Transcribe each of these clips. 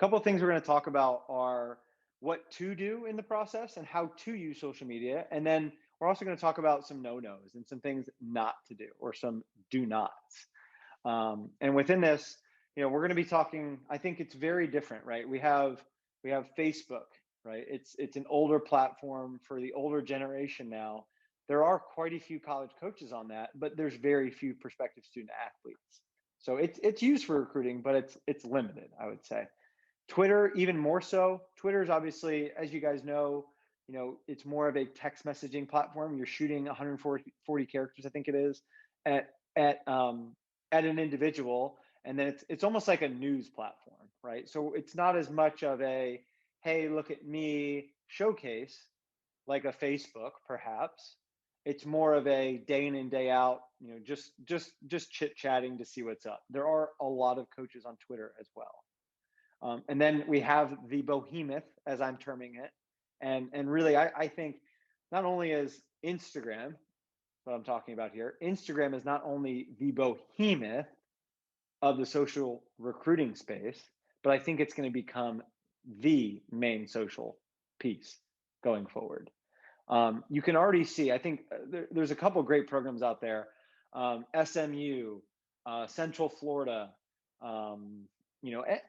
couple of things we're going to talk about are what to do in the process and how to use social media. And then we're also going to talk about some no-nos and some things not to do or some do nots. And within this, we're going to be talking, I think it's very different, right? We have Facebook, right? It's an older platform for the older generation now. There are quite a few college coaches on that, but there's very few prospective student athletes. So it's used for recruiting, but it's limited, I would say. Twitter, even more so. Twitter is obviously, as you guys know, it's more of a text messaging platform. You're shooting 140 characters, I think it is, at an individual, and then it's almost like a news platform, right? So it's not as much of a, hey, look at me showcase like a Facebook, perhaps. It's more of a day in and day out, just chit chatting to see what's up. There are a lot of coaches on Twitter as well. And then we have the behemoth, as I'm terming it. And really, I think not only is Instagram, what I'm talking about here, Instagram is not only the behemoth of the social recruiting space, but I think it's going to become the main social piece going forward. You can already see, I think there's a couple of great programs out there. SMU, Central Florida,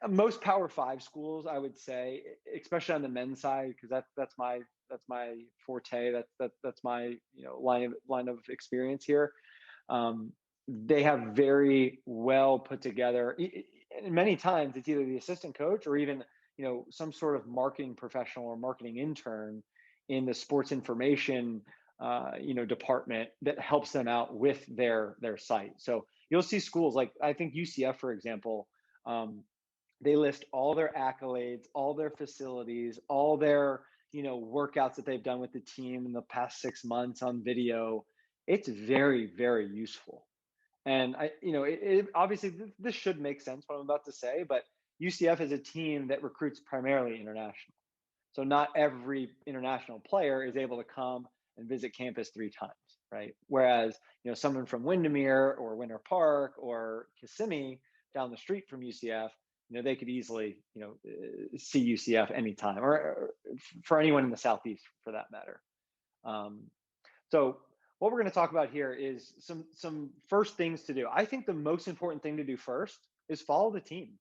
most Power 5 schools, I would say, especially on the men's side, because that's my forte. That's my line of experience here. They have very well put together. And many times it's either the assistant coach or even some sort of marketing professional or marketing intern in the sports information department that helps them out with their site. So you'll see schools like, I think UCF, for example, they list all their accolades, all their facilities, all their workouts that they've done with the team in the past 6 months on video. It's very, very useful. And obviously this should make sense what I'm about to say, but UCF is a team that recruits primarily international. So not every international player is able to come and visit campus 3 times, right? Whereas, someone from Windermere or Winter Park or Kissimmee down the street from UCF, they could easily, see UCF anytime, or for anyone in the Southeast for that matter. So what we're going to talk about here is some first things to do. I think the most important thing to do first is follow the team,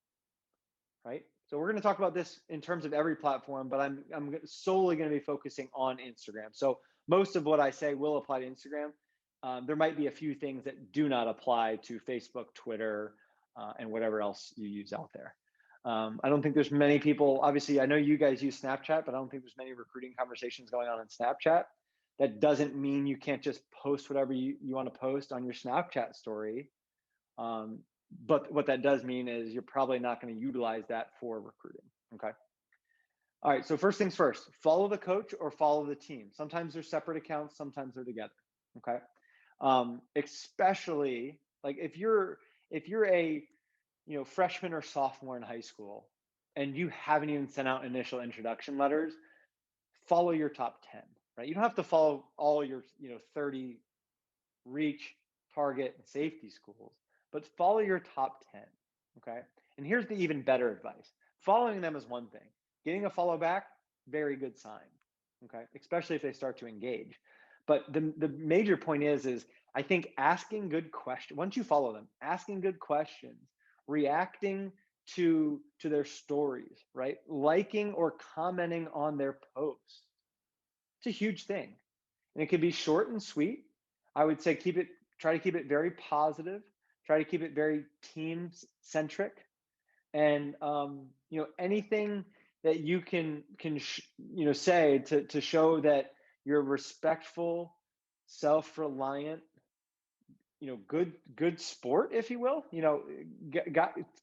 right? So we're going to talk about this in terms of every platform, but I'm solely going to be focusing on Instagram. So most of what I say will apply to Instagram. There might be a few things that do not apply to Facebook, Twitter, and whatever else you use out there. I don't think there's many people, obviously, I know you guys use Snapchat, but I don't think there's many recruiting conversations going on in Snapchat. That doesn't mean you can't just post whatever you want to post on your Snapchat story. But what that does mean is you're probably not going to utilize that for recruiting. Okay. All right. So first things first, follow the coach or follow the team. Sometimes they're separate accounts. Sometimes they're together. Okay. Especially like if you're a, freshman or sophomore in high school and you haven't even sent out initial introduction letters, follow your top 10, right? You don't have to follow all your, 30 reach, target, and safety schools, but follow your top 10, okay? And here's the even better advice. Following them is one thing. Getting a follow back, very good sign, okay? Especially if they start to engage. But the major point is I think asking good questions, once you follow them, asking good questions, reacting to their stories, right? Liking or commenting on their posts. It's a huge thing. And it can be short and sweet. I would say try to keep it very positive, try to keep it very team centric. And anything that you can say to show that you're respectful, self-reliant, good sport, if you will.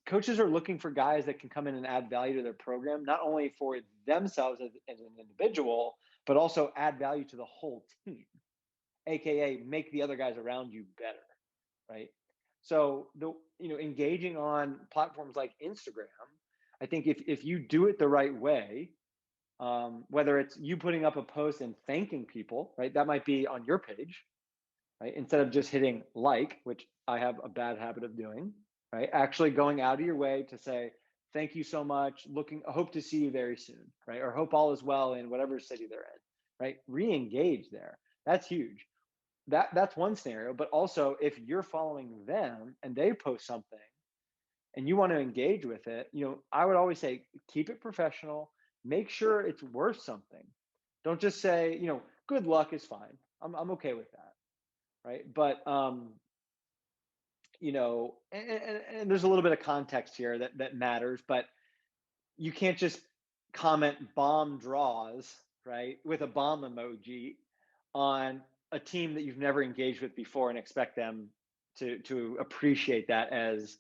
Coaches are looking for guys that can come in and add value to their program, not only for themselves as an individual, but also add value to the whole team, AKA make the other guys around you better, right? So engaging on platforms like Instagram, I think if you do it the right way, whether it's you putting up a post and thanking people, right? That might be on your page, right? Instead of just hitting like, which I have a bad habit of doing, right? Actually going out of your way to say, Thank you so much. Hope to see you very soon, right? Or hope all is well in whatever city they're in, right? Re-engage there. That's huge. That's one scenario. But also, if you're following them and they post something and you want to engage with it, I would always say keep it professional. Make sure it's worth something. Don't just say, good luck is fine. I'm okay with that, right? But and there's a little bit of context here that matters, but you can't just comment bomb draws, right, with a bomb emoji on a team that you've never engaged with before and expect them to appreciate that as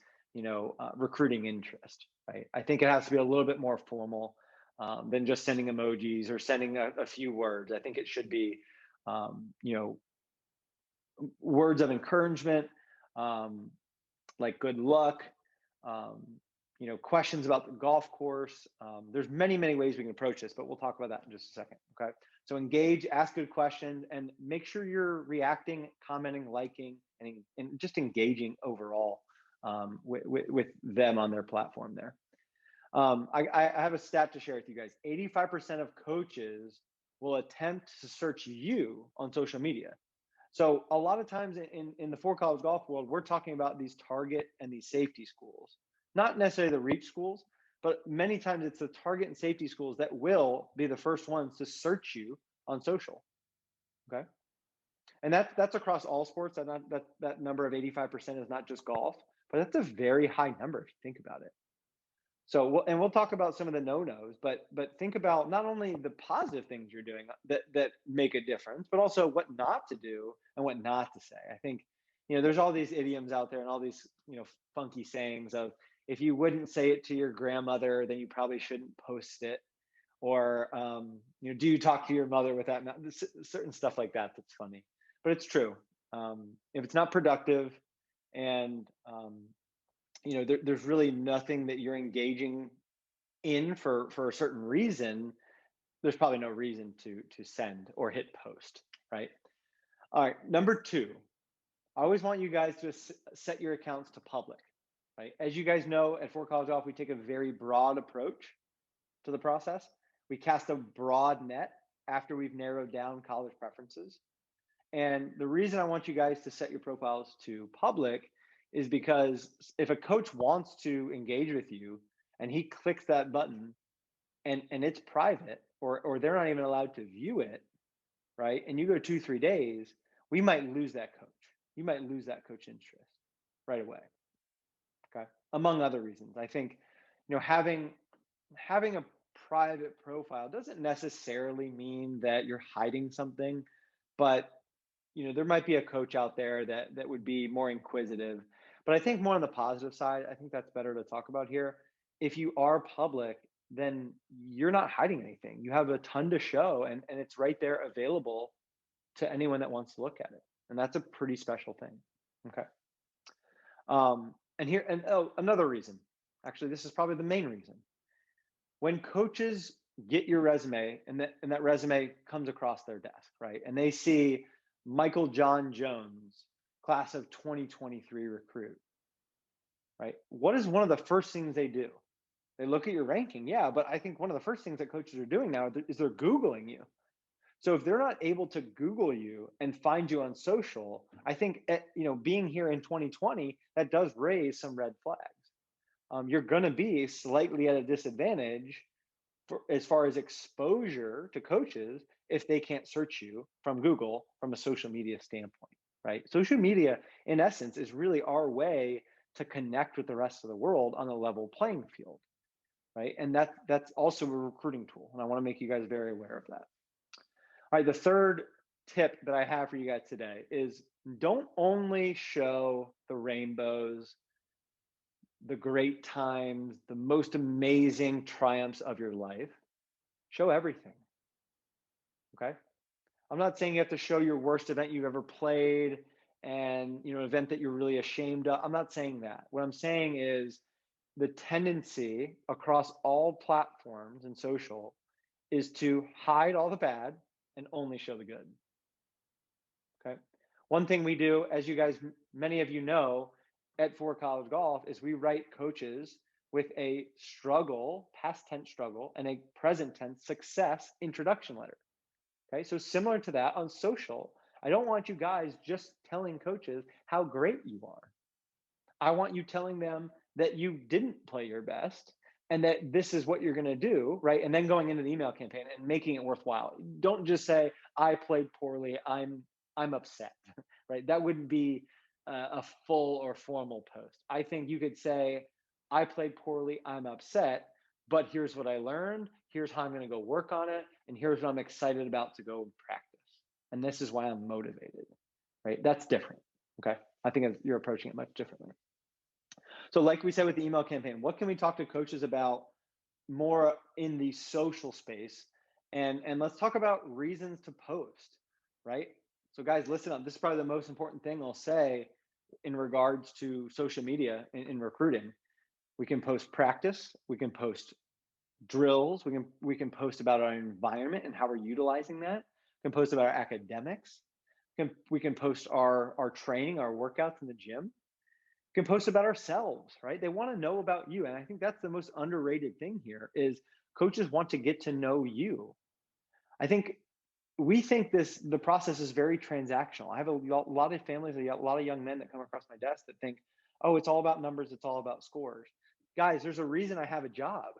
recruiting interest, right? I think it has to be a little bit more formal than just sending emojis or sending a few words. I think it should be words of encouragement, like good luck, questions about the golf course. There's many ways we can approach this, but we'll talk about that in just a second. Okay. So engage, ask good questions, and make sure you're reacting, commenting, liking, and just engaging overall with them on their platform there. I have a stat to share with you guys. 85% of coaches will attempt to search you on social media. So a lot of times in the for college golf world, we're talking about these target and these safety schools, not necessarily the reach schools, but many times it's the target and safety schools that will be the first ones to search you on social. Okay. And that's across all sports. That number of 85% is not just golf, but that's a very high number if you think about it. So we'll talk about some of the no-nos, but think about not only the positive things you're doing that make a difference, but also what not to do and what not to say. I think there's all these idioms out there and all these funky sayings of, if you wouldn't say it to your grandmother, then you probably shouldn't post it, or do you talk to your mother with that? Certain stuff like that that's funny, but it's true. If it's not productive and there's really nothing that you're engaging in for a certain reason, there's probably no reason to send or hit post, right? All right, number 2, I always want you guys to set your accounts to public, right? As you guys know, at For College Golf, we take a very broad approach to the process. We cast a broad net after we've narrowed down college preferences. And the reason I want you guys to set your profiles to public is because if a coach wants to engage with you and he clicks that button and it's private, or they're not even allowed to view it, right? And you go 2-3 days, we might lose that coach. You might lose that coach interest right away. Okay. Among other reasons. I think, having a private profile doesn't necessarily mean that you're hiding something, but there might be a coach out there that would be more inquisitive. But I think more on the positive side, I think that's better to talk about here. If you are public, then you're not hiding anything. You have a ton to show, and it's right there available to anyone that wants to look at it. And that's a pretty special thing. Okay. Another reason, actually, this is probably the main reason. When coaches get your resume and that resume comes across their desk, right? And they see Michael John Jones, class of 2023 recruit, right? What is one of the first things they do? They look at your ranking, yeah, but I think one of the first things that coaches are doing now is they're Googling you. So if they're not able to Google you and find you on social, I think being here in 2020, that does raise some red flags. You're going to be slightly at a disadvantage as far as exposure to coaches if they can't search you from Google from a social media standpoint, right? Social media, in essence, is really our way to connect with the rest of the world on a level playing field, right? And that's also a recruiting tool, and I want to make you guys very aware of that. All right, the third tip that I have for you guys today is don't only show the rainbows, the great times, the most amazing triumphs of your life. Show everything. Okay. I'm not saying you have to show your worst event you've ever played and an event that you're really ashamed of. I'm not saying that. What I'm saying is the tendency across all platforms and social is to hide all the bad and only show the good. Okay. One thing we do, as you guys, many of you know, at For College Golf is we write coaches with a struggle, past tense struggle, and a present tense success introduction letter. Okay, so similar to that on social, I don't want you guys just telling coaches how great you are. I want you telling them that you didn't play your best and that this is what you're going to do, right? And then going into the email campaign and making it worthwhile. Don't just say I played poorly, I'm upset, right? That wouldn't be a full or formal post. I think you could say I played poorly, I'm upset, but here's what I learned, here's how I'm going to go work on it, and here's what I'm excited about to go practice. And this is why I'm motivated, right? That's different. Okay. I think you're approaching it much differently. So like we said with the email campaign, what can we talk to coaches about more in the social space? And let's talk about reasons to post, right? So guys, listen up. This is probably the most important thing I'll say in regards to social media in recruiting. We can post practice, we can post drills, we can post about our environment and how we're utilizing that. We can post about our academics. We can post our training, our workouts in the gym. Can post about ourselves, right? They want to know about you. And I think that's the most underrated thing here is coaches want to get to know you. I think we think the process is very transactional. I have a lot of families, a lot of young men that come across my desk that think, oh, it's all about numbers, it's all about scores. Guys, there's a reason I have a job.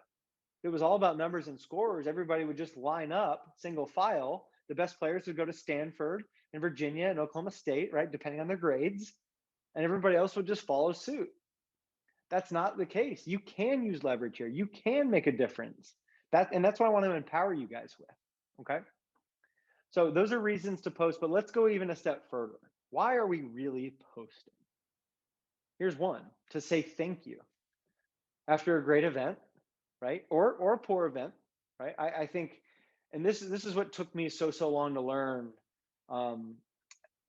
If it was all about numbers and scores, everybody would just line up single file. The best players would go to Stanford and Virginia and Oklahoma State, right? Depending on their grades, and everybody else would just follow suit. That's not the case. You can use leverage here. You can make a difference. That's what I want to empower you guys with. Okay. So those are reasons to post, but let's go even a step further. Why are we really posting? Here's one: to say thank you after a great event, right? Or a poor event, right? I think, and this is what took me so long to learn.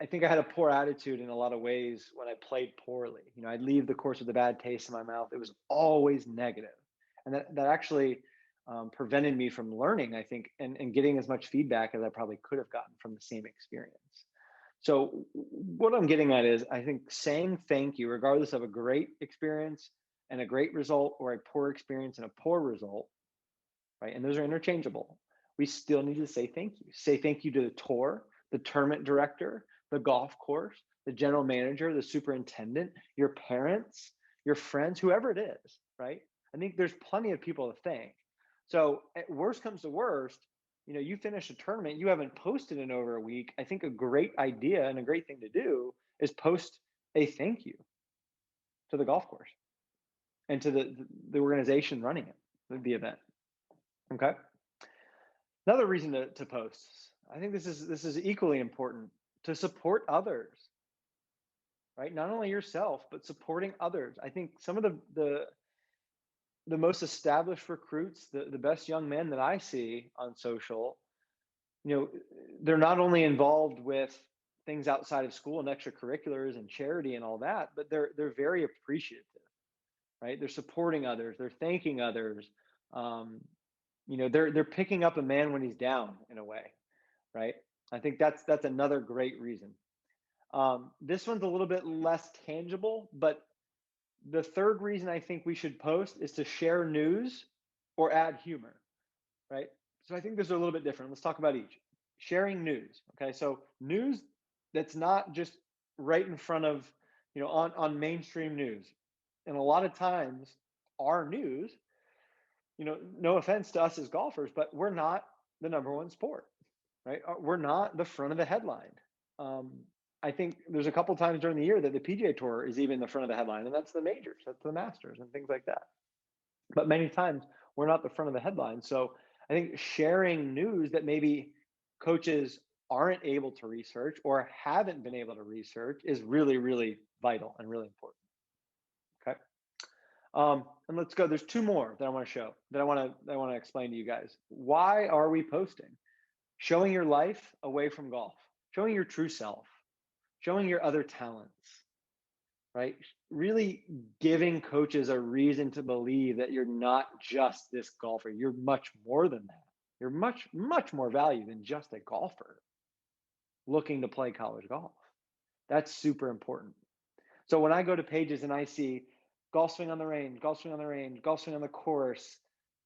I think I had a poor attitude in a lot of ways when I played poorly. I'd leave the course with a bad taste in my mouth. It was always negative. And that actually prevented me from learning, I think, and getting as much feedback as I probably could have gotten from the same experience. So what I'm getting at is, I think saying thank you, regardless of a great experience and a great result, or a poor experience and a poor result, right? And those are interchangeable. We still need to say thank you. Say thank you to the tour, the tournament director, the golf course, the general manager, the superintendent, your parents, your friends, whoever it is, right? I think there's plenty of people to thank. So at worst comes to worst, you finish a tournament, you haven't posted in over a week. I think a great idea and a great thing to do is post a thank you to the golf course and to the organization running it, the event. Okay. Another reason to post, I think this is equally important, to support others, right? Not only yourself, but supporting others. I think some of the most established recruits, the best young men that I see on social, they're not only involved with things outside of school and extracurriculars and charity and all that, but they're very appreciative, right? They're supporting others, they're thanking others. They're picking up a man when he's down, in a way, right? I think that's another great reason. This one's a little bit less tangible, but the third reason I think we should post is to share news or add humor, right? So I think those are a little bit different. Let's talk about each. Sharing news. Okay, so news that's not just right in front of, on mainstream news. And a lot of times our news, no offense to us as golfers, but we're not the number one sport, right? We're not the front of the headline. I think there's a couple times during the year that the PGA Tour is even the front of the headline, and that's the majors, that's the Masters and things like that. But many times we're not the front of the headline. So I think sharing news that maybe coaches aren't able to research or haven't been able to research is really, really vital and really important. Okay. And let's go. There's two more that I want to show, that I want to explain to you guys. Why are we posting? Showing your life away from golf, showing your true self, showing your other talents, right? Really giving coaches a reason to believe that you're not just this golfer. You're much more than that. You're much, much more valued than just a golfer looking to play college golf. That's super important. So when I go to pages and I see golf swing on the range, golf swing on the range, golf swing on the course,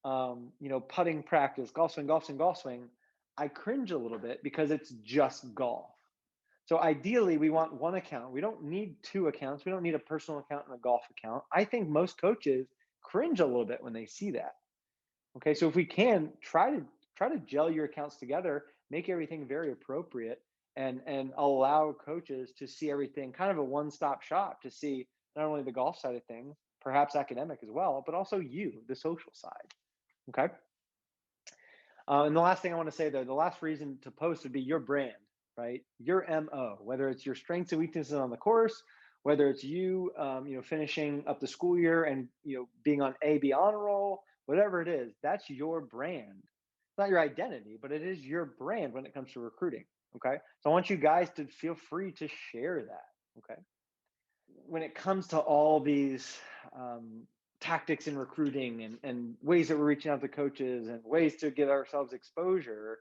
putting practice, golf swing, golf swing, golf swing, I cringe a little bit because it's just golf. So ideally, we want one account. We don't need two accounts. We don't need a personal account and a golf account. I think most coaches cringe a little bit when they see that. Okay, so if we can try to gel your accounts together, make everything very appropriate, and allow coaches to see everything kind of a one-stop shop to see not only the golf side of things, perhaps academic as well, but also you, the social side. Okay. And the last thing I want to say, though, the last reason to post would be your brand, right? Your MO, whether it's your strengths and weaknesses on the course, whether it's you, finishing up the school year and being on A, B honor roll, whatever it is, that's your brand. It's not your identity, but it is your brand when it comes to recruiting. Okay, so I want you guys to feel free to share that. Okay, when it comes to all these tactics in recruiting and ways that we're reaching out to coaches and ways to get ourselves exposure,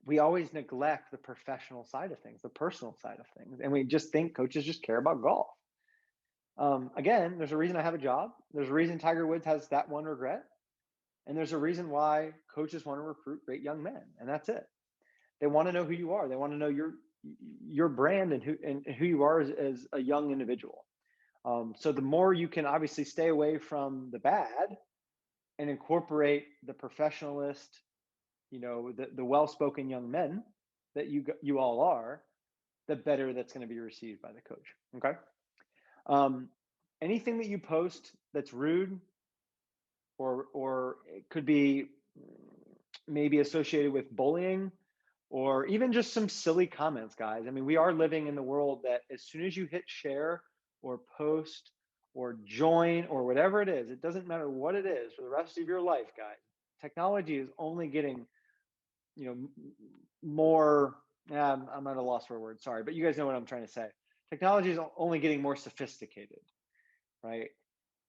we always neglect the professional side of things, the personal side of things, and we just think coaches just care about golf. Again, there's a reason I have a job. There's a reason Tiger Woods has that one regret, and there's a reason why coaches want to recruit great young men, and that's it. They want to know who you are. They want to know your brand and who you are as a young individual. So the more you can obviously stay away from the bad and incorporate the professionalist, the well-spoken young men that you all are, the better that's going to be received by the coach. Okay. Anything that you post that's rude or it could be maybe associated with bullying or even just some silly comments, guys. I mean, we are living in the world that as soon as you hit share or post or join or whatever it is, it doesn't matter what it is for the rest of your life, guys. Technology is only getting, more, I'm at a loss for a word, sorry, but you guys know what I'm trying to say. Technology is only getting more sophisticated, right?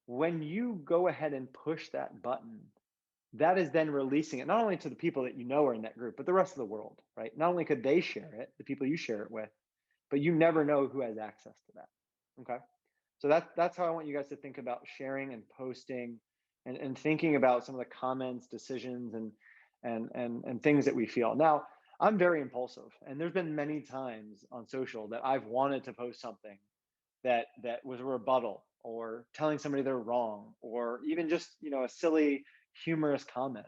When you go ahead and push that button, that is then releasing it not only to the people that are in that group, but the rest of the world, right? Not only could they share it, the people you share it with, but you never know who has access to that. Okay. So that's how I want you guys to think about sharing and posting and thinking about some of the comments, decisions, and things that we feel. Now, I'm very impulsive, and there's been many times on social that I've wanted to post something that was a rebuttal or telling somebody they're wrong or even just a silly humorous comment.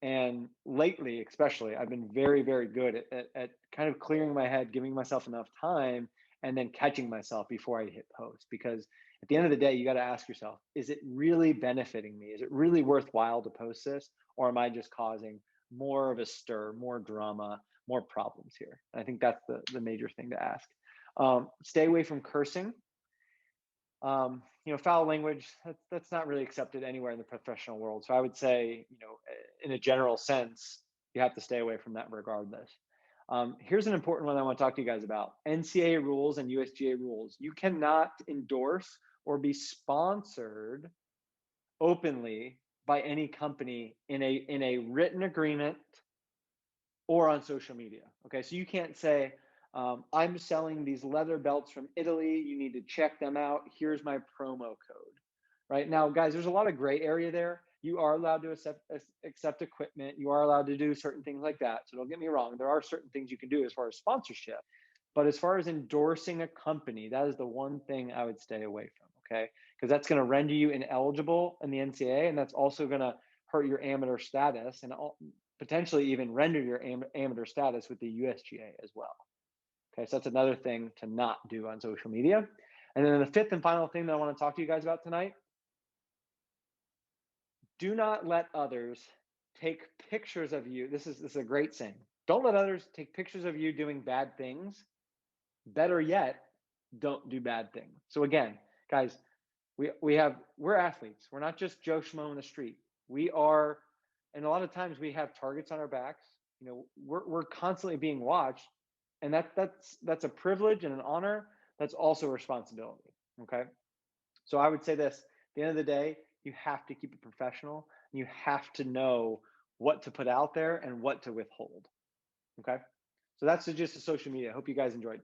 And lately, especially, I've been very, very good at kind of clearing my head, giving myself enough time, and then catching myself before I hit post. Because at the end of the day, you got to ask yourself, is it really benefiting me? Is it really worthwhile to post this? Or am I just causing more of a stir, more drama, more problems here? And I think that's the major thing to ask. Stay away from cursing. Foul language, that's not really accepted anywhere in the professional world. So I would say, in a general sense, you have to stay away from that regardless. Here's an important one I want to talk to you guys about: NCAA rules and USGA rules. You cannot endorse or be sponsored openly by any company in a written agreement or on social media. Okay, so you can't say, I'm selling these leather belts from Italy. You need to check them out. Here's my promo code. Right now, guys, there's a lot of gray area there. You are allowed to accept equipment. You are allowed to do certain things like that. So don't get me wrong. There are certain things you can do as far as sponsorship. But as far as endorsing a company, that is the one thing I would stay away from, okay? Because that's going to render you ineligible in the NCAA, and that's also going to hurt your amateur status and potentially even render your amateur status with the USGA as well. Okay, so that's another thing to not do on social media. And then the fifth and final thing that I want to talk to you guys about tonight: do not let others take pictures of you. This is a great saying. Don't let others take pictures of you doing bad things. Better yet, don't do bad things. So again, guys, we're athletes. We're not just Joe Schmo in the street. We are, and a lot of times we have targets on our backs. We're constantly being watched. And that's a privilege and an honor. That's also a responsibility. Okay. So I would say this: at the end of the day, you have to keep it professional. And you have to know what to put out there and what to withhold. Okay. So that's the gist of social media. I hope you guys enjoyed.